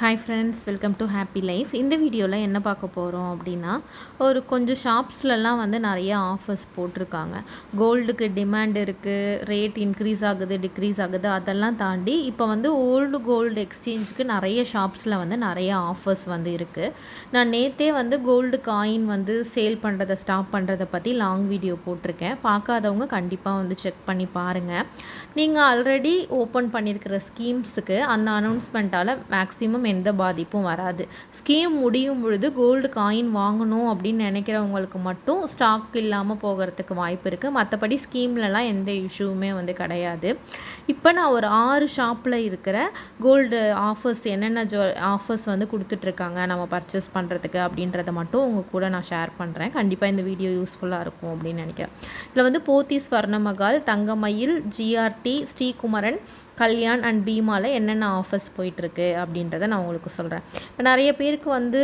Hi friends, welcome to happy life. இந்த வீடியோவில் என்ன பார்க்க போகிறோம் அப்படின்னா, ஒரு கொஞ்சம் ஷாப்ஸ்லலாம் வந்து நிறைய ஆஃபர்ஸ் போட்டிருக்காங்க. கோல்டுக்கு டிமாண்ட் இருக்குது, ரேட் இன்க்ரீஸ் ஆகுது, டிக்ரீஸ் ஆகுது, அதெல்லாம் தாண்டி இப்போ வந்து ஓல்டு கோல்டு எக்ஸ்சேஞ்சுக்கு நிறைய ஷாப்ஸில் வந்து நிறைய ஆஃபர்ஸ் வந்து இருக்குது. நான் நேற்றே வந்து கோல்டு காயின் வந்து சேல் பண்ணுறதை ஸ்டாப் பண்ணுறதை பற்றி லாங் வீடியோ போட்டிருக்கேன். பார்க்காதவங்க கண்டிப்பாக வந்து செக் பண்ணி பாருங்கள். நீங்கள் ஆல்ரெடி ஓப்பன் பண்ணியிருக்கிற ஸ்கீம்ஸுக்கு அந்த அனௌன்ஸ்மெண்ட்டால் மேக்ஸிமம் எந்த பாதிப்பும் வராது. ஸ்கீம் முடியும் பொழுது கோல்டு காயின் வாங்கணும் அப்படின்னு நினைக்கிறவங்களுக்கு மட்டும் ஸ்டாக் இல்லாமல் போகிறதுக்கு வாய்ப்பு இருக்குது. மற்றபடி ஸ்கீம்லலாம் எந்த இஷ்யூவுமே வந்து கிடையாது. இப்போ நான் ஒரு 6 ஷாப்பில் இருக்கிற கோல்டு ஆஃபர்ஸ் என்னென்ன ஆஃபர்ஸ் வந்து கொடுத்துட்ருக்காங்க நம்ம பர்ச்சேஸ் பண்ணுறதுக்கு அப்படின்றத மட்டும் உங்கள் கூட நான் ஷேர் பண்ணுறேன். கண்டிப்பாக இந்த வீடியோ யூஸ்ஃபுல்லாக இருக்கும் அப்படின்னு நினைக்கிறேன். இதில் வந்து போத்தீஸ் ஸ்வர்ணமகால், தங்கமயில், ஜிஆர்டி, ஸ்ரீகுமரன், கல்யாண் அண்ட் பீமாவில் என்னென்ன ஆஃபர்ஸ் போயிட்டுருக்கு அப்படின்றத நான் உங்களுக்கு சொல்கிறேன். இப்போ நிறைய பேருக்கு வந்து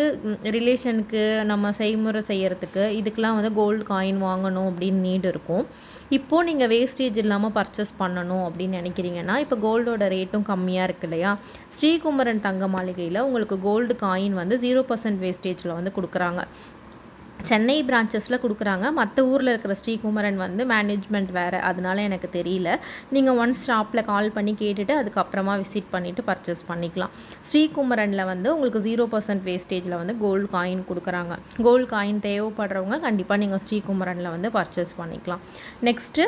ரிலேஷனுக்கு நம்ம செய்முறை செய்கிறதுக்கு இதுக்கெலாம் வந்து கோல்டு காயின் வாங்கணும் அப்படின்னு நீடு இருக்கும். இப்போது நீங்கள் வேஸ்டேஜ் இல்லாமல் பர்ச்சேஸ் பண்ணணும் அப்படின்னு நினைக்கிறீங்கன்னா, இப்போ கோல்டோட ரேட்டும் கம்மியாக இருக்குது இல்லையா? ஸ்ரீகுமரன் தங்க மாளிகையில் உங்களுக்கு கோல்டு காயின் வந்து 0% வேஸ்டேஜில் வந்து கொடுக்குறாங்க. சென்னை பிரான்ச்சஸில் கொடுக்குறாங்க. மற்ற ஊரில் இருக்கிற ஸ்ரீகுமரன் வந்து மேனேஜ்மெண்ட் வேறு, அதனால எனக்கு தெரியல. நீங்கள் ஒன்ஸ் ஷாப்பில் கால் பண்ணி கேட்டுட்டு அதுக்கப்புறமா விசிட் பண்ணிவிட்டு பர்ச்சேஸ் பண்ணிக்கலாம். ஸ்ரீகுமரனில் வந்து உங்களுக்கு 0% வேஸ்டேஜில் வந்து கோல்டு காயின் கொடுக்குறாங்க. கோல்டு காயின் தேவைப்படுறவங்க கண்டிப்பாக நீங்கள் ஸ்ரீகுமரனில் வந்து பர்ச்சேஸ் பண்ணிக்கலாம். நெக்ஸ்ட்டு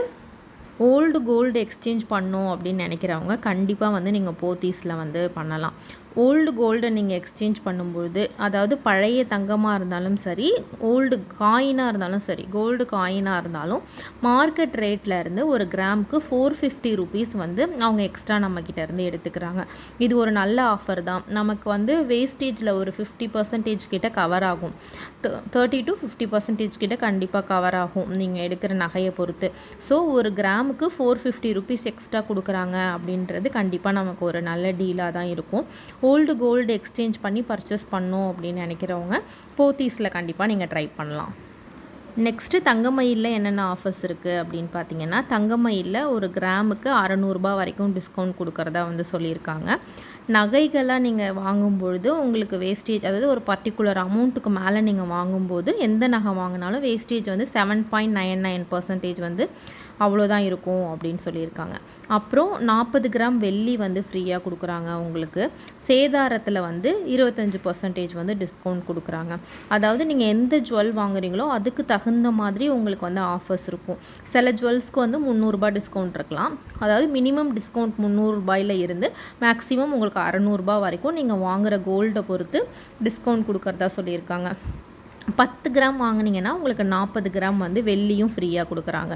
ஓல்டு கோல்டு எக்ஸ்சேஞ்ச் பண்ணோம் அப்படின்னு நினைக்கிறவங்க கண்டிப்பாக வந்து நீங்கள் போத்தீஸில் வந்து பண்ணலாம். ஓல்டு கோல்டை நீங்கள் எக்ஸ்சேஞ்ச் பண்ணும்பொழுது, அதாவது பழைய தங்கமாக இருந்தாலும் சரி, ஓல்டு காயினாக இருந்தாலும் சரி, கோல்டு காயினாக இருந்தாலும் மார்க்கெட் ரேட்டில் இருந்து ஒரு கிராமுக்கு 450 ருபீஸ் வந்து அவங்க எக்ஸ்ட்ரா நம்மக்கிட்ட இருந்து எடுத்துக்கிறாங்க. இது ஒரு நல்ல ஆஃபர் தான். நமக்கு வந்து வேஸ்டேஜில் ஒரு 50% கிட்ட கவர் ஆகும். 30 to 50% கிட்ட கண்டிப்பாக கவர் ஆகும் நீங்கள் எடுக்கிற நகையை பொறுத்து. ஸோ ஒரு கிராமுக்கு 450 ருபீஸ் எக்ஸ்ட்ரா கொடுக்குறாங்க அப்படின்றது கண்டிப்பாக நமக்கு ஒரு நல்ல டீலாக தான் இருக்கும். ஓல்டு கோல்டு எக்ஸ்சேஞ்ச் பண்ணி பர்ச்சேஸ் பண்ணோம் அப்படின்னு நினைக்கிறவங்க போத்தீஸில் கண்டிப்பாக நீங்கள் ட்ரை பண்ணலாம். நெக்ஸ்ட்டு தங்கமயிலில் என்னென்ன ஆஃபர்ஸ் இருக்குது அப்படின்னு பார்த்தீங்கன்னா, தங்கமயிலில் ஒரு கிராமுக்கு 600 ரூபாய் வரைக்கும் டிஸ்கவுண்ட் கொடுக்குறதா வந்து சொல்லியிருக்காங்க. நகைகளாக நீங்கள் வாங்கும்பொழுது உங்களுக்கு வேஸ்டேஜ், அதாவது ஒரு பர்டிகுலர் அமௌண்ட்டுக்கு மேலே நீங்கள் வாங்கும்போது எந்த நகை வாங்கினாலும் வேஸ்டேஜ் வந்து 7.99% வந்து அவ்வளோதான் இருக்கும் அப்படின்னு சொல்லியிருக்காங்க. அப்புறம் 40 கிராம் வெள்ளி வந்து ஃப்ரீயாக கொடுக்குறாங்க உங்களுக்கு. சேதாரத்தில் வந்து 25% வந்து டிஸ்கவுண்ட் கொடுக்குறாங்க. அதாவது நீங்கள் எந்த ஜுவல் வாங்குறீங்களோ அதுக்கு தகுந்த மாதிரி உங்களுக்கு வந்து ஆஃபர்ஸ் இருக்கும். சில ஜுவல்ஸ்க்கு வந்து 300 ரூபாய் டிஸ்கவுண்ட் இருக்கலாம். அதாவது மினிமம் டிஸ்கவுண்ட் 300 ரூபாயில் இருந்து மேக்ஸிமம் உங்களுக்கு 600 ரூபாய் வரைக்கும் நீங்கள் வாங்குகிற கோல்டை பொறுத்து டிஸ்கவுண்ட் கொடுக்குறதா சொல்லியிருக்காங்க. 10 கிராம் வாங்கினீங்கன்னா உங்களுக்கு 40 கிராம் வந்து வெள்ளியும் ஃப்ரீயாக கொடுக்குறாங்க.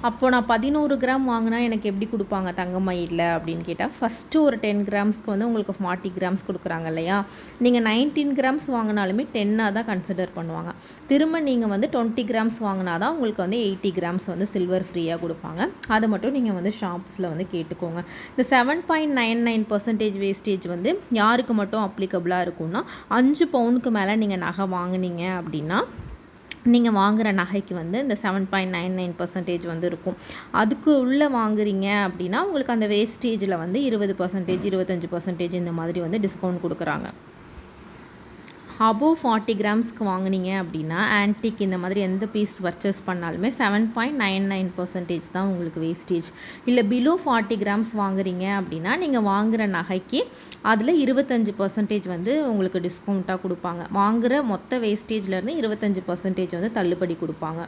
அப்போது நான் 11 கிராம் வாங்கினா எனக்கு எப்படி கொடுப்பாங்க தங்கமயிலில் அப்படின்னு கேட்டால், ஃபஸ்ட்டு ஒரு 10 கிராம்ஸ்க்கு வந்து உங்களுக்கு 40 கிராம்ஸ் கொடுக்குறாங்க இல்லையா? நீங்கள் 19 கிராம்ஸ் வாங்கினாலுமே 10ஆக தான் கன்சிடர் பண்ணுவாங்க. திரும்ப நீங்கள் வந்து 20 கிராம்ஸ் வாங்கினா தான் உங்களுக்கு வந்து 80 கிராம்ஸ் வந்து சில்வர் ஃப்ரீயாக கொடுப்பாங்க. அதை மட்டும் நீங்கள் வந்து ஷாப்ஸில் வந்து கேட்டுக்கோங்க. இந்த 7.99% வேஸ்டேஜ் வந்து யாருக்கு மட்டும் அப்ளிகபிளாக இருக்கும்னா, 5 பவுனுக்கு மேலே நீங்கள் நகை வாங்கினீங்க அப்படின்னா நீங்கள் வாங்குகிற நகைக்கு வந்து இந்த 7.99% வந்து இருக்கும். அதுக்கு உள்ளே வாங்குறீங்க அப்படின்னா உங்களுக்கு அந்த வேஸ்டேஜில் வந்து 20%, 25% இந்த மாதிரி வந்து டிஸ்கவுண்ட் கொடுக்குறாங்க. அபோவ் 40 கிராம்ஸ்க்கு வாங்கினீங்க அப்படின்னா ஆன்டிக் இந்த மாதிரி எந்த பீஸ் பர்ச்சேஸ் பண்ணாலுமே 7.99% தான் உங்களுக்கு வேஸ்டேஜ். இல்லை பிலோ 40 கிராம்ஸ் வாங்குறீங்க அப்படின்னா நீங்கள் வாங்குகிற நகைக்கு அதில் 25% வந்து உங்களுக்கு டிஸ்கவுண்ட்டாக கொடுப்பாங்க. வாங்குகிற மொத்த வேஸ்டேஜ்லேருந்து 25% வந்து தள்ளுபடி கொடுப்பாங்க.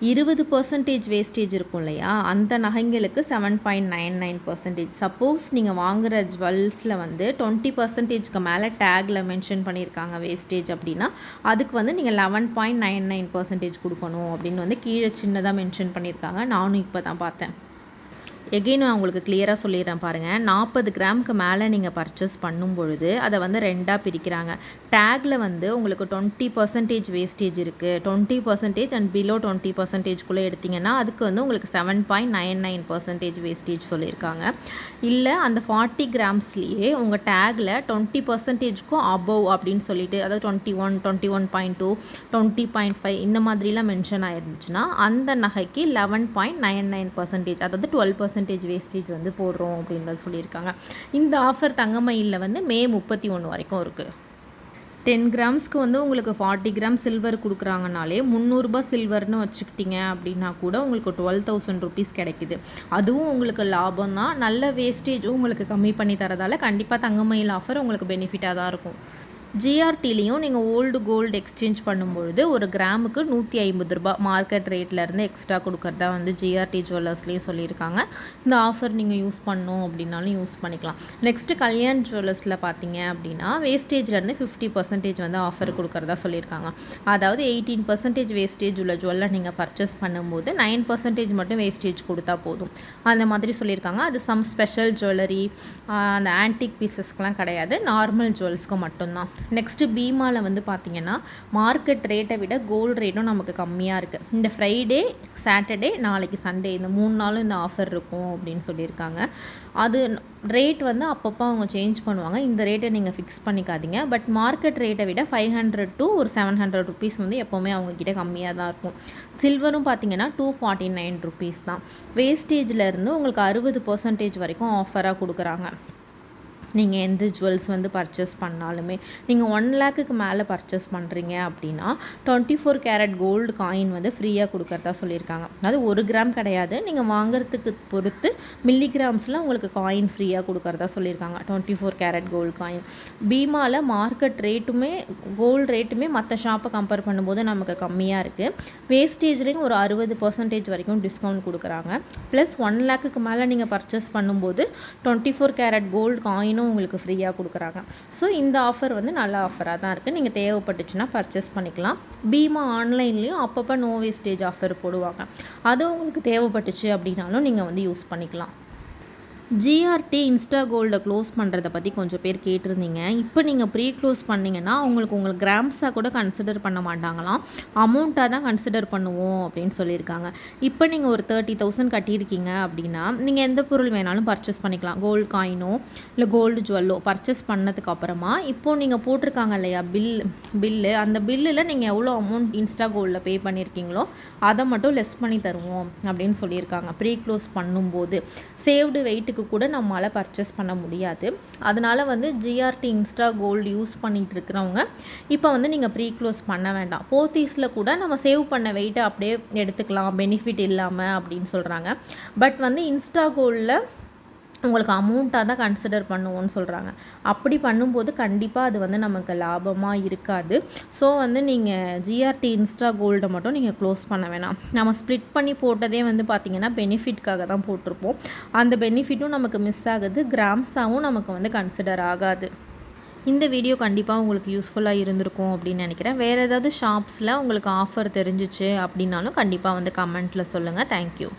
20% வேஸ்டேஜ் இருக்கும் இல்லையா? அந்த நகைங்களுக்கு 7.99%. சப்போஸ் நீங்கள் வாங்குகிற ஜுவல்ஸில் வந்து 20%க்கு மேலே டேக்கில் மென்ஷன் பண்ணியிருக்காங்க வேஸ்டேஜ் அப்படின்னா அதுக்கு வந்து நீங்கள் 11.99% கொடுக்கணும் அப்படின்னு வந்து கீழே சின்னதாக மென்ஷன் பண்ணியிருக்காங்க. நானும் இப்போ தான் பார்த்தேன். எகெயின் நான் உங்களுக்கு கிளியராக சொல்லிடுறேன் பாருங்கள். 40 கிராமுக்கு மேலே நீங்கள் பர்ச்சேஸ் பண்ணும் பொழுது அதை வந்து 2ஆக பிரிக்கிறாங்க. டேக்கில் வந்து உங்களுக்கு 20% வேஸ்டேஜ் இருக்குது. 20% அண்ட் பிலோ 20%குள்ளே எடுத்திங்கன்னா அதுக்கு வந்து உங்களுக்கு 7.99% வேஸ்டேஜ் சொல்லியிருக்காங்க. இல்லை அந்த 40 கிராம்ஸ்லேயே உங்கள் டேக்கில் 20%க்கும் அபவ் அப்படின்னு சொல்லிட்டு, அதாவது 21, 21.2, 20.5 இந்த மாதிரிலாம் மென்ஷன் ஆயிருந்துச்சுன்னா அந்த நகைக்கு 11.99%, அதாவது 12% 50% வேஸ்டேஜ் வந்து போடுறோம் அப்படின்னு சொல்லியிருக்காங்க. இந்த ஆஃபர் தங்கமயிலில் வந்து மே 31 வரைக்கும் இருக்குது. 10 கிராம்ஸ்க்கு வந்து உங்களுக்கு 40 கிராம் சில்வர் கொடுக்குறாங்கனாலே ₹300 சில்வர்னு வச்சுக்கிட்டிங்க அப்படின்னா கூட உங்களுக்கு 12,000 ருபீஸ் கிடைக்குது. அதுவும் உங்களுக்கு லாபம் தான். நல்ல வேஸ்டேஜும் உங்களுக்கு கம்மி பண்ணி தரதால் கண்டிப்பாக தங்கமயில் ஆஃபர் உங்களுக்கு பெனிஃபிட்டாக தான் இருக்கும். ஜிஆர்டிலையும் நீங்கள் ஓல்டு கோல்டு எக்ஸ்சேஞ்ச் பண்ணும்பொழுது ஒரு கிராமுக்கு ₹150 மார்க்கெட் ரேட்லேருந்து எக்ஸ்ட்ரா கொடுக்குறதா வந்து ஜிஆர்டி ஜுவல்லர்ஸ்லேயே சொல்லியிருக்காங்க. இந்த ஆஃபர் நீங்கள் யூஸ் பண்ணணும் அப்படின்னாலும் யூஸ் பண்ணிக்கலாம். நெக்ஸ்ட்டு கல்யாண் ஜுவல்லர்ஸில் பார்த்தீங்க அப்படின்னா வேஸ்டேஜ்லேருந்து 50% வந்து ஆஃபர் கொடுக்குறதா சொல்லியிருக்காங்க. அதாவது 18% வேஸ்டேஜ் உள்ள ஜுவல்லை நீங்கள் பர்ச்சேஸ் பண்ணும்போது 9% மட்டும் வேஸ்டேஜ் கொடுத்தா போதும், அந்த மாதிரி சொல்லியிருக்காங்க. அது சம் ஸ்பெஷல் ஜுவல்லரி, அந்த ஆன்டிக் பீசஸ்க்கெலாம் கிடையாது, நார்மல் ஜுவல்ஸ்க்கு மட்டும்தான். நெக்ஸ்ட்டு பீமாவில் வந்து பார்த்திங்கன்னா மார்க்கெட் ரேட்டை விட கோல்டு ரேட்டும் நமக்கு கம்மியாக இருக்குது. இந்த ஃப்ரைடே, சாட்டர்டே, நாளைக்கு சண்டே இந்த 3 நாளும் இந்த ஆஃபர் இருக்கும் அப்படின்னு சொல்லியிருக்காங்க. அது ரேட் வந்து அப்பப்போ அவங்க சேஞ்ச் பண்ணுவாங்க. இந்த ரேட்டை நீங்கள் ஃபிக்ஸ் பண்ணிக்காதீங்க. பட் மார்க்கெட் ரேட்டை விட 500 to ஒரு 700 ருபீஸ் வந்து எப்போவுமே அவங்கக்கிட்ட கம்மியாக தான் இருக்கும். சில்வரும் பார்த்திங்கன்னா 249 ருபீஸ் தான். வேஸ்டேஜில் உங்களுக்கு 60% வரைக்கும் ஆஃபராக கொடுக்குறாங்க. நீங்கள் எந்த ஜுவல்ஸ் வந்து பர்ச்சேஸ் பண்ணாலுமே நீங்கள் 1 லேக்குக்கு மேலே பர்ச்சேஸ் பண்ணுறீங்க அப்படின்னா 24 கேரட் கோல்டு காயின் வந்து ஃப்ரீயாக கொடுக்குறதா சொல்லியிருக்காங்க. அது 1 கிராம் கிடையாது, நீங்கள் வாங்குறதுக்கு பொறுத்து மில்லிகிராம்ஸில் உங்களுக்கு காயின் ஃப்ரீயாக கொடுக்குறதா சொல்லியிருக்காங்க. 24 கேரட் கோல்டு காயின். பீமாவில் மார்க்கெட் ரேட்டுமே கோல்டு ரேட்டுமே மற்ற ஷாப்பை கம்பேர் பண்ணும்போது நமக்கு கம்மியாக இருக்குது. வேஸ்டேஜ்லேயும் ஒரு 60% வரைக்கும் டிஸ்கவுண்ட் கொடுக்குறாங்க. ப்ளஸ் 1 லேக்குக்கு மேலே நீங்கள் பர்ச்சேஸ் பண்ணும்போது 24 கேரட் கோல்டு காயினும் உங்களுக்கு ஃப்ரீயாக கொடுக்குறாங்க. ஸோ இந்த ஆஃபர் வந்து நல்ல ஆஃபராக தான் இருக்குது. நீங்கள் தேவைப்பட்டுச்சுன்னா பர்ச்சேஸ் பண்ணிக்கலாம். பீமா ஆன்லைன்லேயும் அப்பப்போ நோ வேஸ்டேஜ் ஆஃபர் போடுவாங்க. அது உங்களுக்கு தேவைப்பட்டுச்சு அப்படின்னாலும் நீங்கள் வந்து யூஸ் பண்ணிக்கலாம். ஜிஆர்டி இன்ஸ்டா கோல்டை க்ளோஸ் பண்ணுறதை பற்றி கொஞ்சம் பேர் கேட்டிருந்தீங்க. இப்போ நீங்கள் ப்ரீ க்ளோஸ் பண்ணிங்கன்னா உங்களுக்கு கிராம்ஸாக கூட கன்சிடர் பண்ண மாட்டாங்களாம், அமௌண்ட்டாக தான் கன்சிடர் பண்ணுவோம் அப்படின்னு சொல்லியிருக்காங்க. இப்போ நீங்கள் ஒரு 30,000 கட்டியிருக்கீங்க அப்படின்னா நீங்கள் எந்த பொருள் வேணாலும் பர்ச்சேஸ் பண்ணிக்கலாம். கோல்டு காயினோ இல்லை கோல்டு ஜுவல்லோ பர்ச்சேஸ் பண்ணதுக்கு அப்புறமா இப்போது நீங்கள் போட்டிருக்காங்க இல்லையா பில்லு, அந்த பில்லில் நீங்கள் எவ்வளோ அமௌண்ட் இன்ஸ்டா கோல்டில் பே பண்ணியிருக்கீங்களோ அதை மட்டும் லெஸ் பண்ணி தருவோம் அப்படின்னு சொல்லியிருக்காங்க. ப்ரீ க்ளோஸ் பண்ணும்போது சேவ்டு வெயிட்டுக்கு கூட நம்மளால் பர்ச்சேஸ் பண்ண முடியாது. அதனால் வந்து ஜிஆர்டி இன்ஸ்டா கோல்டு யூஸ் பண்ணிகிட்டு இருக்கிறவங்க இப்போ வந்து நீங்கள் ப்ரீ க்ளோஸ் பண்ண வேண்டாம். போத்தீஸில் கூட நம்ம சேவ் பண்ண வெயிட்டை அப்படியே எடுத்துக்கலாம் பெனிஃபிட் இல்லாமல் அப்படின்னு சொல்கிறாங்க. பட் வந்து இன்ஸ்டா கோல்டில் உங்களுக்கு அமௌண்ட்டாக தான் கன்சிடர் பண்ணுவோன்னு சொல்கிறாங்க. அப்படி பண்ணும்போது கண்டிப்பாக அது வந்து நமக்கு லாபமாக இருக்காது. ஸோ வந்து நீங்கள் ஜிஆர்டி இன்ஸ்டா கோல்டை மட்டும் நீங்கள் க்ளோஸ் பண்ண வேணாம். நம்ம ஸ்ப்ளிட் பண்ணி போட்டதே வந்து பார்த்திங்கன்னா பெனிஃபிட்காக தான் போட்டிருப்போம். அந்த பெனிஃபிட்டும் நமக்கு மிஸ் ஆகுது, கிராம்ஸாகவும் நமக்கு வந்து கன்சிடர் ஆகாது. இந்த வீடியோ கண்டிப்பாக உங்களுக்கு யூஸ்ஃபுல்லாக இருந்திருக்கும் அப்படின்னு நினைக்கிறேன். வேறு ஏதாவது ஷாப்ஸில் உங்களுக்கு ஆஃபர் தெரிஞ்சிச்சு அப்படின்னாலும் கண்டிப்பாக வந்து கமெண்ட்டில் சொல்லுங்கள். தேங்க்யூ.